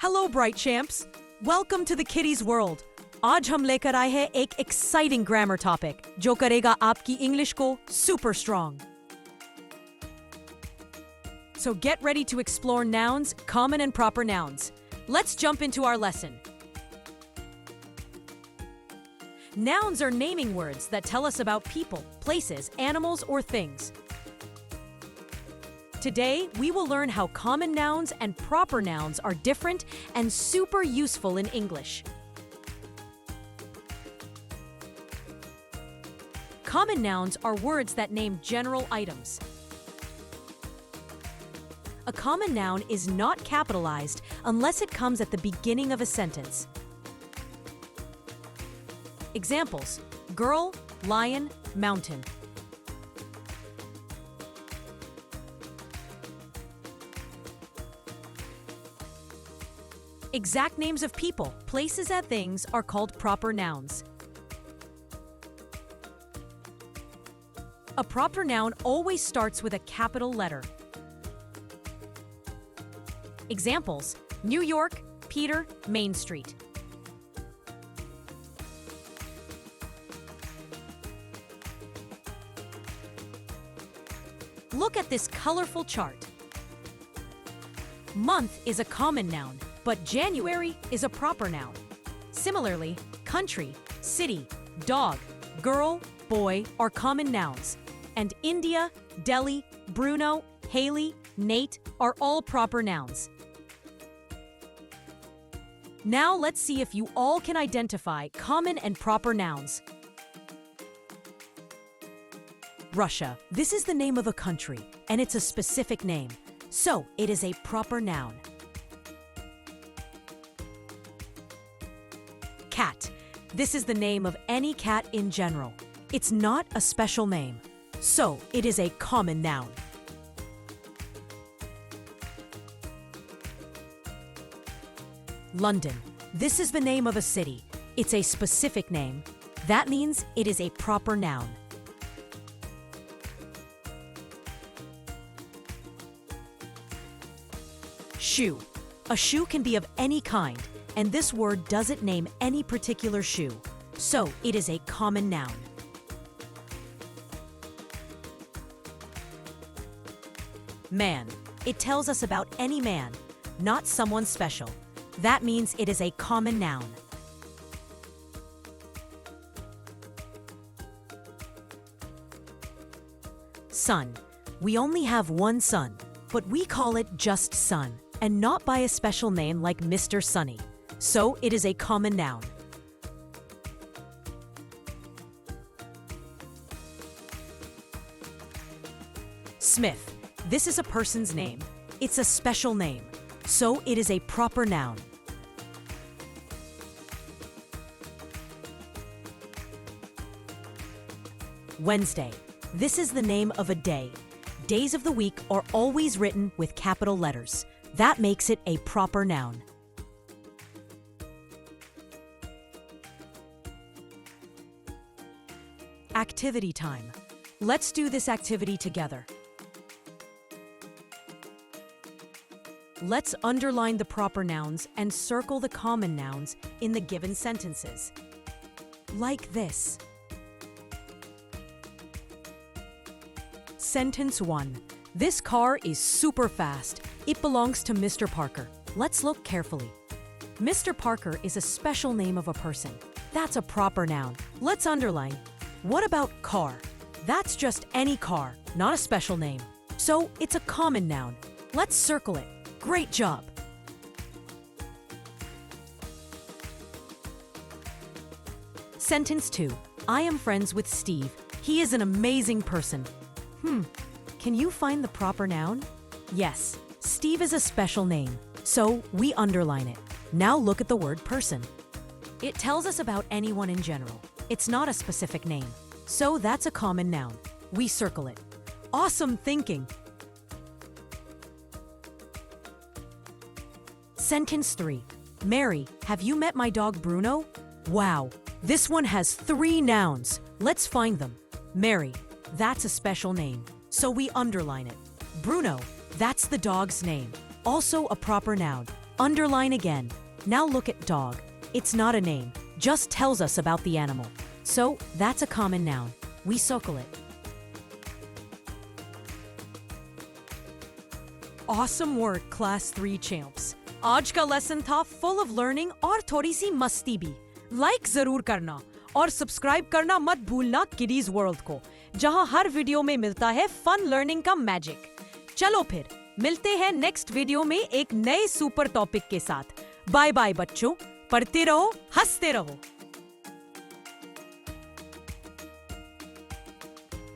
Hello bright champs. Welcome to the Kiddies World. आज हम लेकर आए हैं एक exciting grammar topic जो करेगा आपकी English को super strong. So get ready to explore nouns, common and proper nouns. Let's jump into our lesson. Nouns are naming words that tell us about people, places, animals, or things. Today, we will learn how common nouns and proper nouns are different and super useful in English. Common nouns are words that name general items. A common noun is not capitalized unless it comes at the beginning of a sentence. Examples: girl, lion, mountain. Exact names of people, places, and things are called proper nouns. A proper noun always starts with a capital letter. Examples: New York, Peter, Main Street. Look at this colorful chart. Month is a common noun, but January is a proper noun. Similarly, country, city, dog, girl, boy are common nouns, and India, Delhi, Bruno, Haley, Nate are all proper nouns. Now let's see if you all can identify common and proper nouns. Russia. This is the name of a country, and it's a specific name, so it is a proper noun. Cat. This is the name of any cat in general. It's not a special name, so it is a common noun. London. This is the name of a city. It's a specific name. That means it is a proper noun. Shoe. A shoe can be of any kind, and this word doesn't name any particular shoe, so it is a common noun. Man. It tells us about any man, not someone special. That means it is a common noun. Son. We only have one son, but we call it just son, and not by a special name like Mr. Sunny. So it is a common noun. Smith. This is a person's name. It's a special name, so it is a proper noun. Wednesday. This is the name of a day. Days of the week are always written with capital letters. That makes it a proper noun. Activity time. Let's do this activity together. Let's underline the proper nouns and circle the common nouns in the given sentences. Like this. Sentence 1. This car is super fast. It belongs to Mr. Parker. Let's look carefully. Mr. Parker is a special name of a person. That's a proper noun. Let's underline. What about car? That's just any car, not a special name. So it's a common noun. Let's circle it. Great job! Sentence 2. I am friends with Steve. He is an amazing person. Can you find the proper noun? Yes, Steve is a special name, so we underline it. Now look at the word person. It tells us about anyone in general. It's not a specific name, so that's a common noun. We circle it. Awesome thinking! Sentence 3. Mary, have you met my dog Bruno? Wow, this one has 3 nouns. Let's find them. Mary, that's a special name, so we underline it. Bruno, that's the dog's name, also a proper noun. Underline again. Now look at dog. It's not a name, just tells us about the animal. So that's a common noun. We circle it. Awesome work, Class 3 champs. आज का lesson था full of learning और थोड़ी सी मस्ती भी. Like जरूर करना और सब्सक्राइब करना मत भूलना किडीज वर्ल्ड को, जहां हर वीडियो में मिलता है फन लर्निंग का मैजिक. चलो फिर मिलते हैं नेक्स्ट वीडियो में एक नए सुपर टॉपिक के साथ. बाय बाय बच्चों, पढ़ते रहो, हंसते रहो.